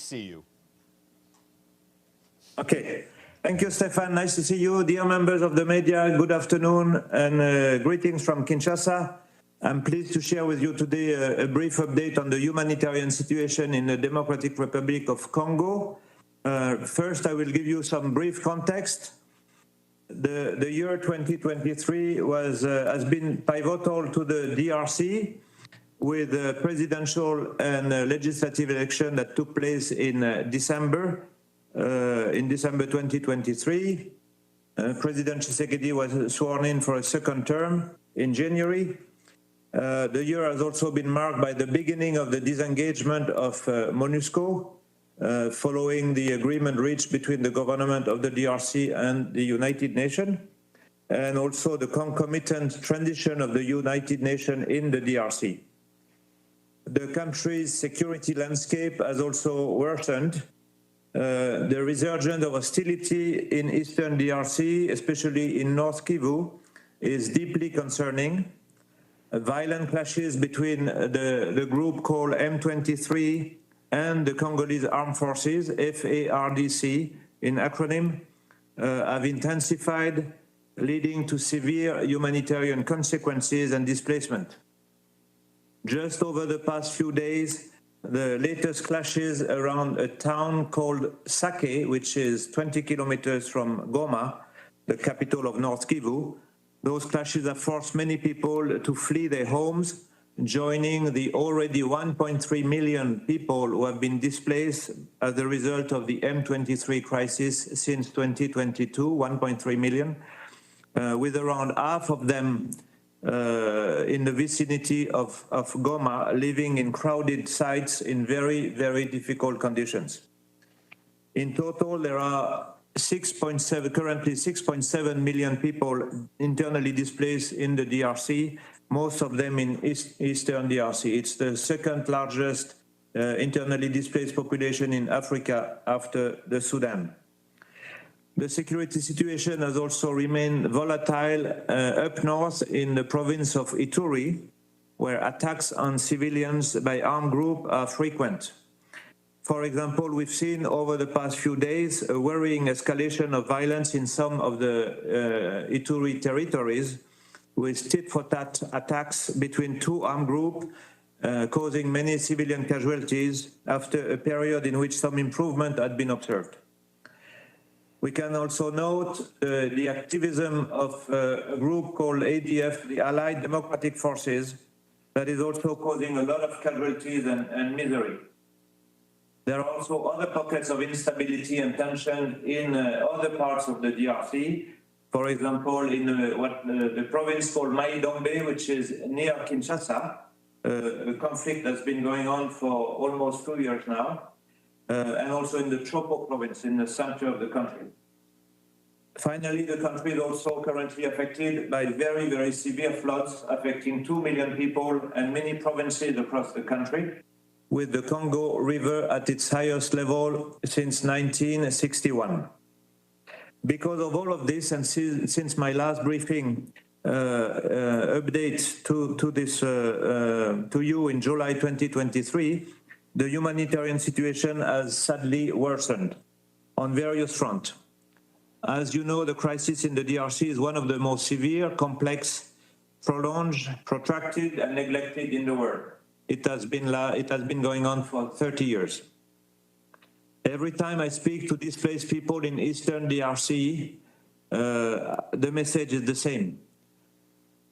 see you. Okay. Thank you, Stefan. Nice to see you. Dear members of the media, good afternoon and greetings from Kinshasa. I'm pleased to share with you today a brief update on the humanitarian situation in the Democratic Republic of Congo. First, I will give you some brief context. The year 2023 has been pivotal to the DRC, with a presidential and legislative election that took place in December 2023. President Kisekedi was sworn in for a second term in January. The year has also been marked by the beginning of the disengagement of MONUSCO, following the agreement reached between the government of the DRC and the United Nations, and also the concomitant transition of the United Nations in the DRC. The country's security landscape has also worsened. The resurgence of hostility in eastern DRC, especially in North Kivu, is deeply concerning. Violent clashes between the group called M23 and the Congolese Armed Forces, FARDC in acronym, have intensified, leading to severe humanitarian consequences and displacement. Just over the past few days, the latest clashes around a town called Sake, which is 20 kilometers from Goma, the capital of North Kivu. Those clashes have forced many people to flee their homes, joining the already 1.3 million people who have been displaced as a result of the M23 crisis since 2022, 1.3 million, with around half of them in the vicinity of Goma, living in crowded sites in very, very difficult conditions. In total, there are currently 6.7 million people internally displaced in the DRC, most of them in eastern DRC. It's the second largest internally displaced population in Africa after the Sudan. The security situation has also remained volatile up north in the province of Ituri, where attacks on civilians by armed groups are frequent. For example, we've seen over the past few days a worrying escalation of violence in some of the Ituri territories, with tit-for-tat attacks between two armed groups, causing many civilian casualties after a period in which some improvement had been observed. We can also note the activism of a group called ADF, the Allied Democratic Forces, that is also causing a lot of casualties and misery. There are also other pockets of instability and tension in other parts of the DRC. For example, in the province called Mai-Dombe, which is near Kinshasa, a conflict that's been going on for almost 2 years now, and also in the Chopo province in the center of the country. Finally, the country is also currently affected by very, very severe floods affecting 2 million people and many provinces across the country, with the Congo River at its highest level since 1961. Because of all of this, and since my last briefing update to you in July 2023, the humanitarian situation has sadly worsened on various fronts. As you know, the crisis in the DRC is one of the most severe, complex, prolonged, protracted, and neglected in the world. It has been going on for 30 years. Every time I speak to displaced people in eastern DRC, the message is the same.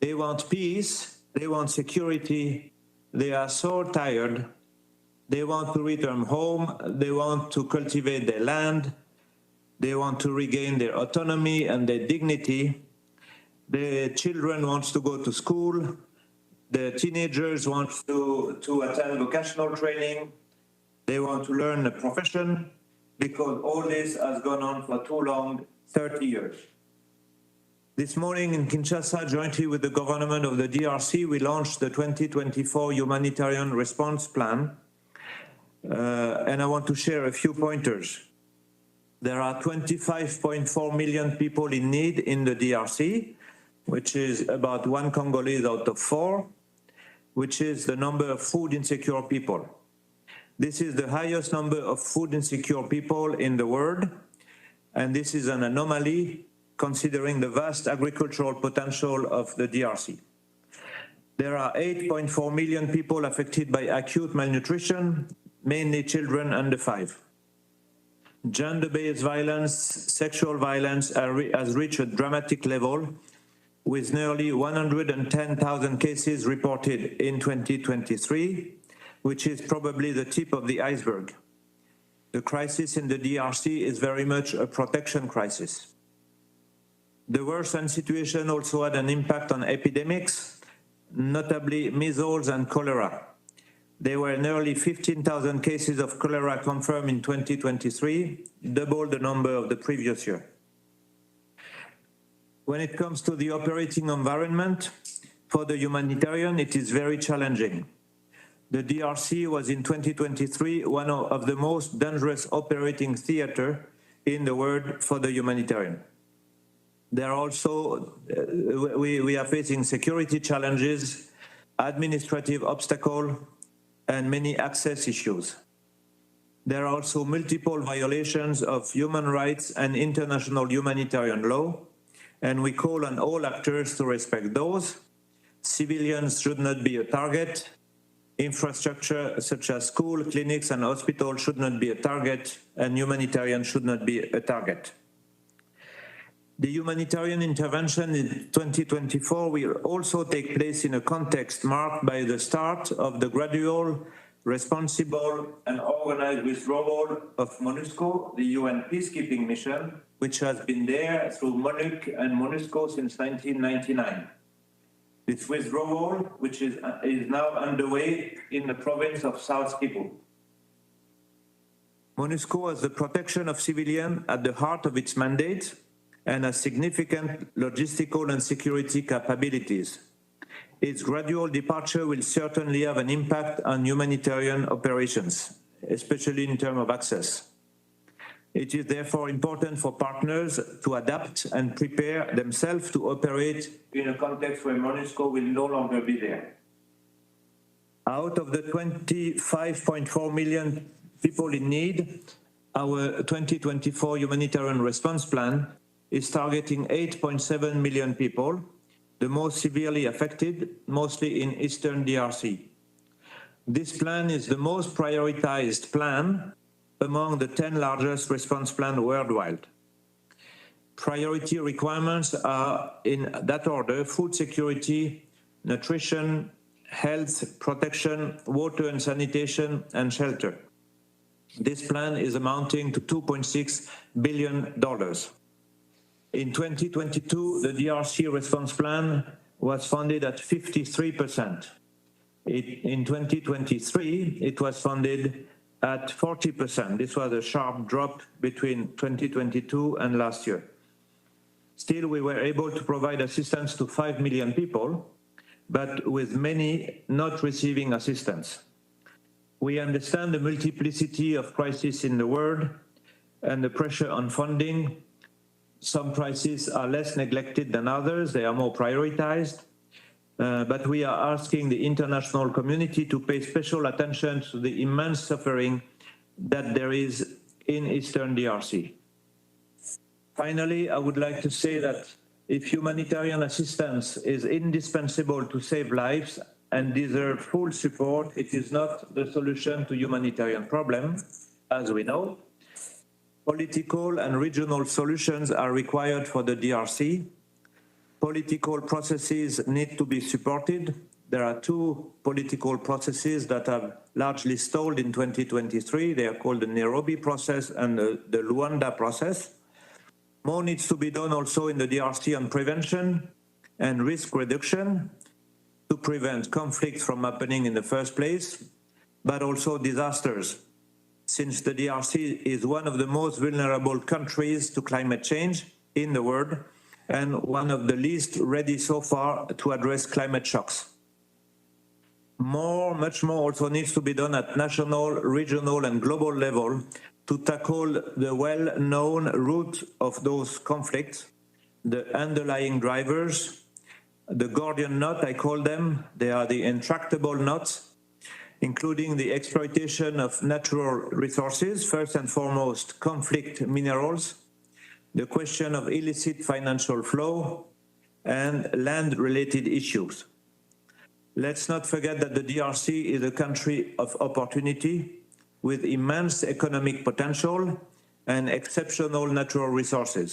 They want peace, they want security, they are so tired, they want to return home, they want to cultivate their land, they want to regain their autonomy and their dignity. The children want to go to school, the teenagers want to attend vocational training, they want to learn a profession, because all this has gone on for too long, 30 years. This morning in Kinshasa, jointly with the government of the DRC, we launched the 2024 Humanitarian Response Plan, and I want to share a few pointers. There are 25.4 million people in need in the DRC, which is about 1 Congolese out of 4, which is the number of food insecure people. This is the highest number of food insecure people in the world, and this is an anomaly considering the vast agricultural potential of the DRC. There are 8.4 million people affected by acute malnutrition, mainly children under 5. Gender-based violence, sexual violence has reached a dramatic level, with nearly 110,000 cases reported in 2023, which is probably the tip of the iceberg. The crisis in the DRC is very much a protection crisis. The worsened situation also had an impact on epidemics, notably measles and cholera. There were nearly 15,000 cases of cholera confirmed in 2023, double the number of the previous year. When it comes to the operating environment, for the humanitarian, it is very challenging. The DRC was in 2023 one of the most dangerous operating theaters in the world for the humanitarian. There are also, we are facing security challenges, administrative obstacles, and many access issues. There are also multiple violations of human rights and international humanitarian law, and we call on all actors to respect those. Civilians should not be a target. Infrastructure such as schools, clinics, and hospitals should not be a target, and humanitarian should not be a target. The humanitarian intervention in 2024 will also take place in a context marked by the start of the gradual, responsible, and organized withdrawal of MONUSCO, the UN peacekeeping mission, which has been there through MONUC and MONUSCO since 1999. This withdrawal, which is now underway in the province of South Kivu. MONUSCO has the protection of civilians at the heart of its mandate and has significant logistical and security capabilities. Its gradual departure will certainly have an impact on humanitarian operations, especially in terms of access. It is therefore important for partners to adapt and prepare themselves to operate in a context where MONUSCO will no longer be there. Out of the 25.4 million people in need, our 2024 humanitarian response plan is targeting 8.7 million people, the most severely affected, mostly in Eastern DRC. This plan is the most prioritized plan among the 10 largest response plans worldwide. Priority requirements are in that order: food security, nutrition, health, protection, water and sanitation, and shelter. This plan is amounting to $2.6 billion. In 2022, the DRC response plan was funded at 53%. In 2023, it was funded at 40%. This was a sharp drop between 2022 and last year. Still, we were able to provide assistance to 5 million people, but with many not receiving assistance. We understand the multiplicity of crises in the world and the pressure on funding. Some crises are less neglected than others, they are more prioritized, but we are asking the international community to pay special attention to the immense suffering that there is in Eastern DRC. Finally, I would like to say that if humanitarian assistance is indispensable to save lives and deserve full support, it is not the solution to humanitarian problems, as we know. Political and regional solutions are required for the DRC. Political processes need to be supported. There are two political processes that have largely stalled in 2023. They are called the Nairobi process and the Rwanda process. More needs to be done also in the DRC on prevention and risk reduction to prevent conflicts from happening in the first place, but also disasters, since the DRC is one of the most vulnerable countries to climate change in the world and one of the least ready so far to address climate shocks. Much more also needs to be done at national, regional, and global level to tackle the well-known root of those conflicts, the underlying drivers, the Gordian knot, I call them. They are the intractable knots, including the exploitation of natural resources, first and foremost conflict minerals, the question of illicit financial flow, and land-related issues. Let's not forget that the DRC is a country of opportunity with immense economic potential and exceptional natural resources.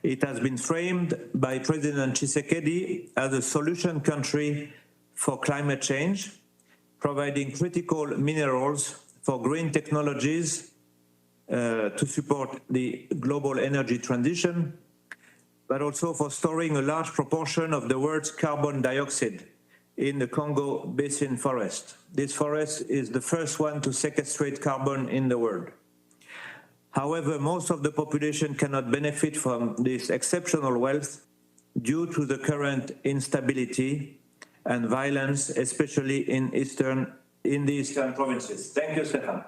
It has been framed by President Kisekedi as a solution country for climate change, providing critical minerals for green technologies to support the global energy transition, but also for storing a large proportion of the world's carbon dioxide in the Congo basin forest. This forest is the first one to sequestrate carbon in the world. However, most of the population cannot benefit from this exceptional wealth due to the current instability and violence, especially in the eastern provinces. Thank you, Stefan.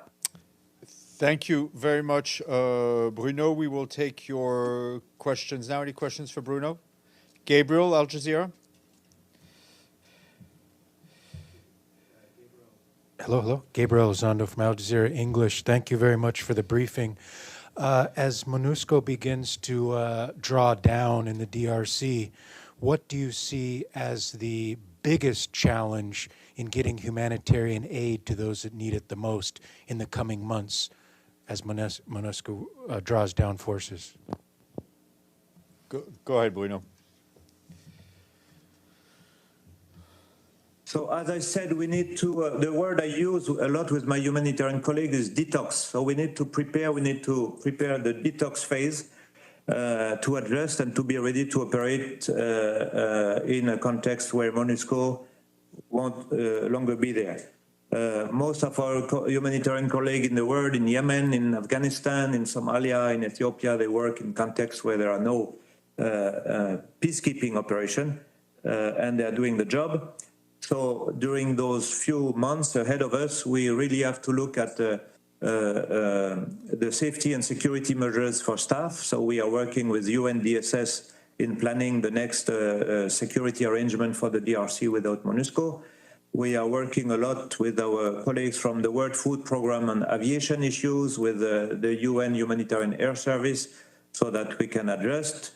Thank you very much, Bruno. We will take your questions now. Any questions for Bruno? Gabriel, Al Jazeera. Hello. Gabriel Zondo from Al Jazeera English. Thank you very much for the briefing. As MONUSCO begins to draw down in the DRC, what do you see as the biggest challenge in getting humanitarian aid to those that need it the most in the coming months as MONUSCO draws down forces? Go ahead, Bruno. So as I said, we need to, the word I use a lot with my humanitarian colleagues is detox. So we need to prepare the detox phase to adjust and to be ready to operate in a context where MONUSCO won't longer be there. Most of our humanitarian colleagues in the world, in Yemen, in Afghanistan, in Somalia, in Ethiopia, they work in contexts where there are no peacekeeping operation, and they are doing the job. So during those few months ahead of us, we really have to look at the safety and security measures for staff. So we are working with UNDSS in planning the next security arrangement for the DRC without MONUSCO. We are working a lot with our colleagues from the World Food Programme on aviation issues, with the UN Humanitarian Air Service, so that we can adjust.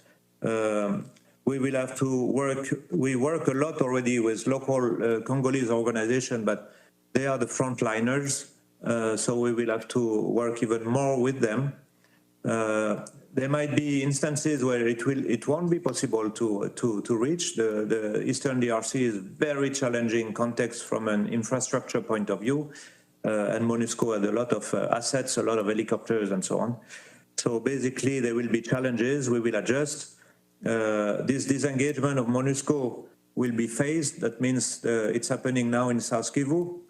We will have to work, we work a lot already with local Congolese organizations, but they are the frontliners, so we will have to work even more with them. There might be instances where it won't be possible to reach. The Eastern DRC is very challenging context from an infrastructure point of view, and MONUSCO has a lot of assets, a lot of helicopters and so on. So basically there will be challenges, we will adjust. This disengagement of MONUSCO will be phased. That means it's happening now in South Kivu.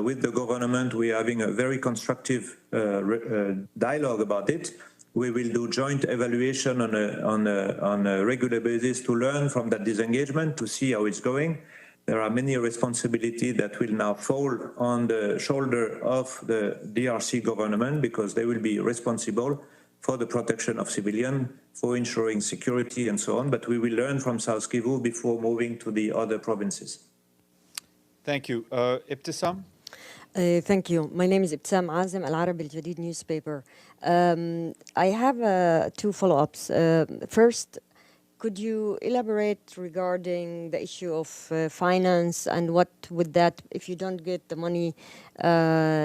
With the government, we are having a very constructive dialogue about it. We will do joint evaluation on a regular basis to learn from that disengagement, to see how it's going. There are many responsibilities that will now fall on the shoulder of the DRC government, because they will be responsible for the protection of civilians, for ensuring security and so on. But we will learn from South Kivu before moving to the other provinces. Thank you. Ibtisam? Thank you. My name is Ibtisam Azem, Al Arab Al Jadid newspaper. I have two follow-ups. First, could you elaborate regarding the issue of finance, and what would that, if you don't get the money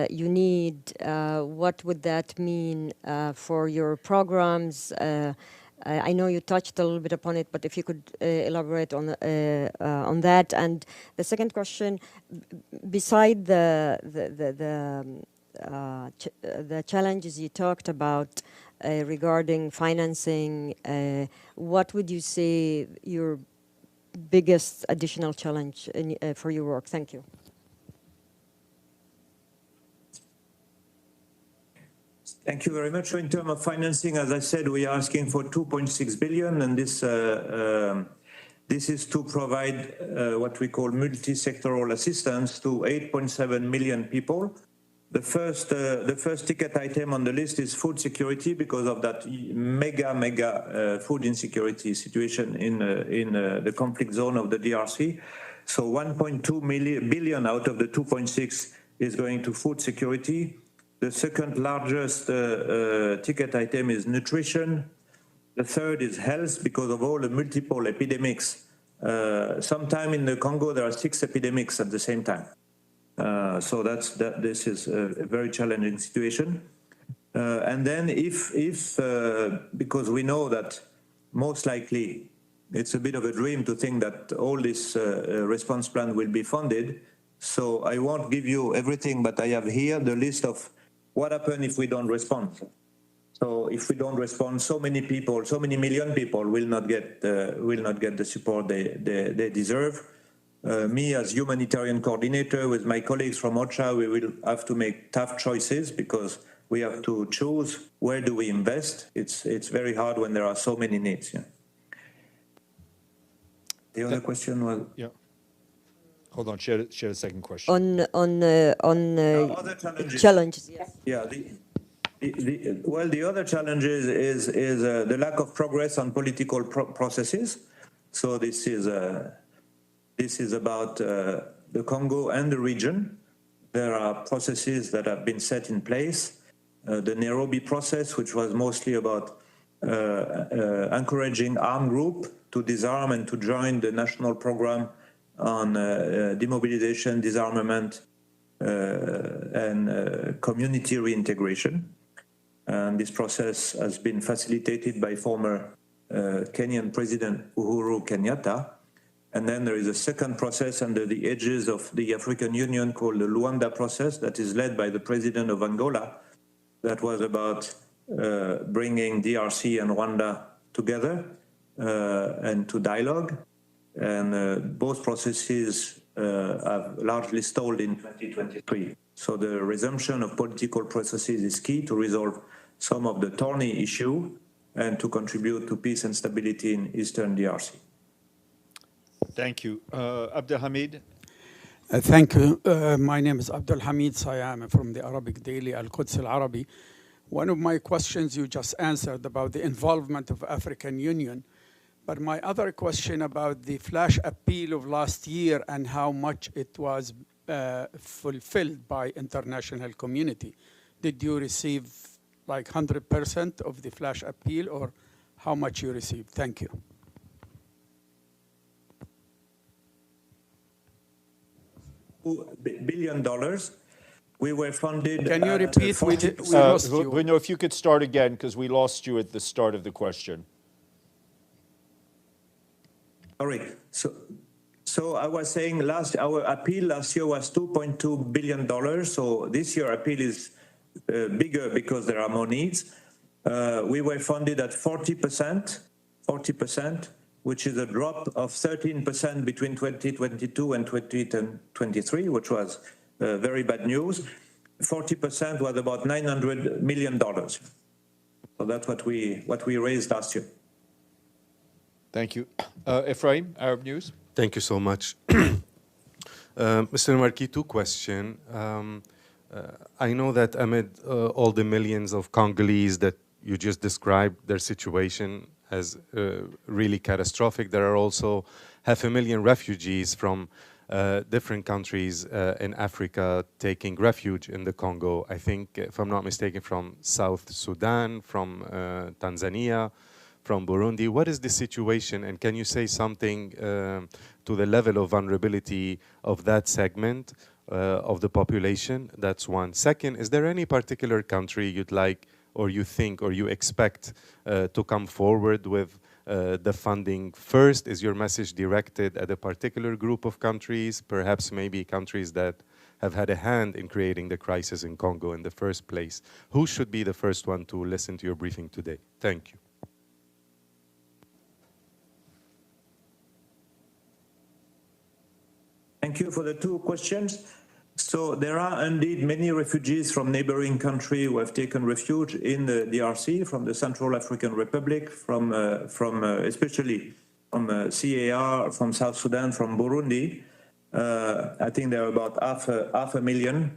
you need, what would that mean for your programs? I know you touched a little bit upon it, but if you could elaborate on that. And the second question, beside the challenges you talked about regarding financing, what would you say your biggest additional challenge for your work? Thank you. Thank you very much. So in terms of financing, as I said, we are asking for 2.6 billion, and this is to provide what we call multi-sectoral assistance to 8.7 million people. The first ticket item on the list is food security, because of that mega food insecurity situation in the conflict zone of the DRC. So 1.2 billion out of the 2.6 is going to food security. The second largest ticket item is nutrition. The third is health, because of all the multiple epidemics. Sometime in the Congo, there are 6 epidemics at the same time. So this is a very challenging situation. And then because we know that most likely it's a bit of a dream to think that all this response plan will be funded. So I won't give you everything, but I have here the list of what happens if we don't respond. So if we don't respond, so many people, so many million people will not get the support they deserve. Me as humanitarian coordinator with my colleagues from OCHA, we will have to make tough choices because we have to choose where do we invest. It's very hard when there are so many needs. Yeah. The other question was. Yeah. Hold on, she had a second question. On other challenges. challenges. Yes. Yeah. The other challenge is the lack of progress on political processes. So this is about the Congo and the region. There are processes that have been set in place. The Nairobi process, which was mostly about encouraging armed groups to disarm and to join the national program on demobilization, disarmament, and community reintegration. And this process has been facilitated by former Kenyan President Uhuru Kenyatta. And then there is a second process under the aegis of the African Union called the Rwanda process that is led by the President of Angola, that was about bringing DRC and Rwanda together and to dialogue. And both processes have largely stalled in 2023. So the resumption of political processes is key to resolve some of the thorny issue and to contribute to peace and stability in Eastern DRC. Thank you. Abdelhamid? Thank you. My name is Abdul Hamid Sayam from the Arabic daily Al-Quds Al-Arabi. One of my questions you just answered about the involvement of African Union, but my other question about the flash appeal of last year and how much it was fulfilled by international community. Did you receive like 100% of the flash appeal, or how much you received? Thank you. $2 billion. We were funded. Can you repeat? We lost you. Bruno, if you could start again, because we lost you at the start of the question. All right. So I was saying our appeal last year was $2.2 billion. So this year appeal is bigger because there are more needs. We were funded at 40%, which is a drop of 13% between 2022 and 2023, which was very bad news. 40% was about $900 million. So that's what we raised last year. Thank you. Ephraim, Arab News. Thank you so much. Mr. Marquis, two questions. I know that amid all the millions of Congolese that you just described, their situation as really catastrophic, there are also 500,000 refugees from different countries in Africa taking refuge in the Congo. I think, if I'm not mistaken, from South Sudan, from Tanzania, from Burundi. What is the situation, and can you say something to the level of vulnerability of that segment of the population? That's one. Second, is there any particular country you'd like, or you think, or you expect to come forward with the funding first? Is your message directed at a particular group of countries, perhaps maybe countries that have had a hand in creating the crisis in Congo in the first place? Who should be the first one to listen to your briefing today? Thank you. Thank you for the two questions. So there are indeed many refugees from neighboring countries who have taken refuge in the DRC, from the Central African Republic, from especially from CAR, from South Sudan, from Burundi. I think there are about half a million.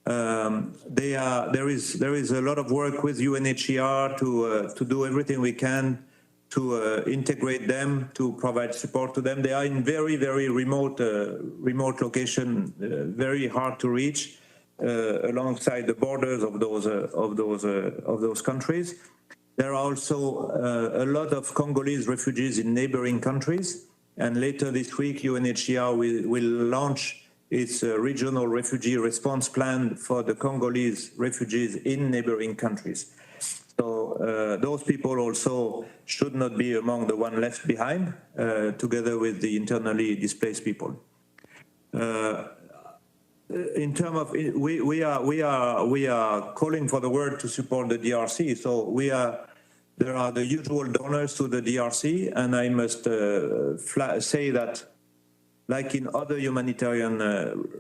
There is a lot of work with UNHCR to do everything we can to integrate them, to provide support to them. They are in very, very remote location, very hard to reach, alongside the borders of those countries. There are also a lot of Congolese refugees in neighboring countries, and later this week, UNHCR will launch its regional refugee response plan for the Congolese refugees in neighboring countries. So those people also should not be among the one left behind, together with the internally displaced people. In terms of, we are calling for the world to support the DRC. So there are the usual donors to the DRC, and I must say that, like in other humanitarian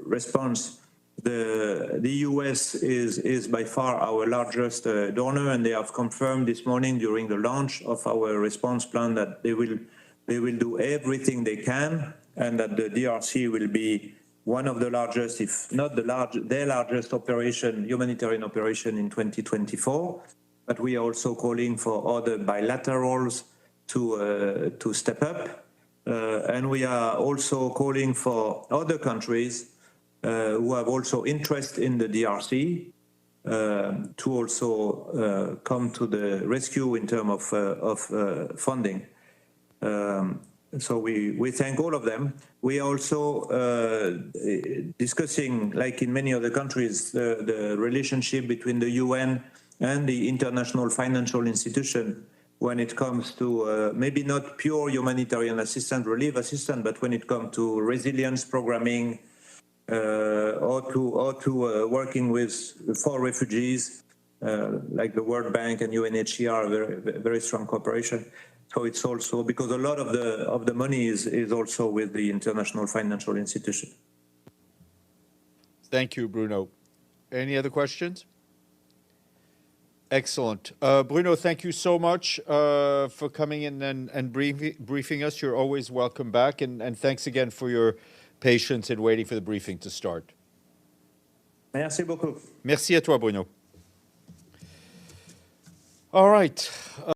response, the US is by far our largest donor, and they have confirmed this morning during the launch of our response plan that they will do everything they can, and that the DRC will be one of the largest, if not their largest humanitarian operation in 2024. But we are also calling for other bilaterals to step up. And we are also calling for other countries who have also interest in the DRC to also come to the rescue in terms of funding. So we thank all of them. We are also discussing, like in many other countries, the relationship between the UN and the international financial institution when it comes to maybe not pure humanitarian assistance, relief assistance, but when it comes to resilience programming or to working for refugees, like the World Bank and UNHCR, very, very strong cooperation. So it's also because a lot of the money is also with the international financial institution. Thank you, Bruno. Any other questions? Excellent. Bruno, thank you so much for coming in and briefing us. You're always welcome back. And thanks again for your patience in waiting for the briefing to start. Merci beaucoup. Merci à toi, Bruno. All right.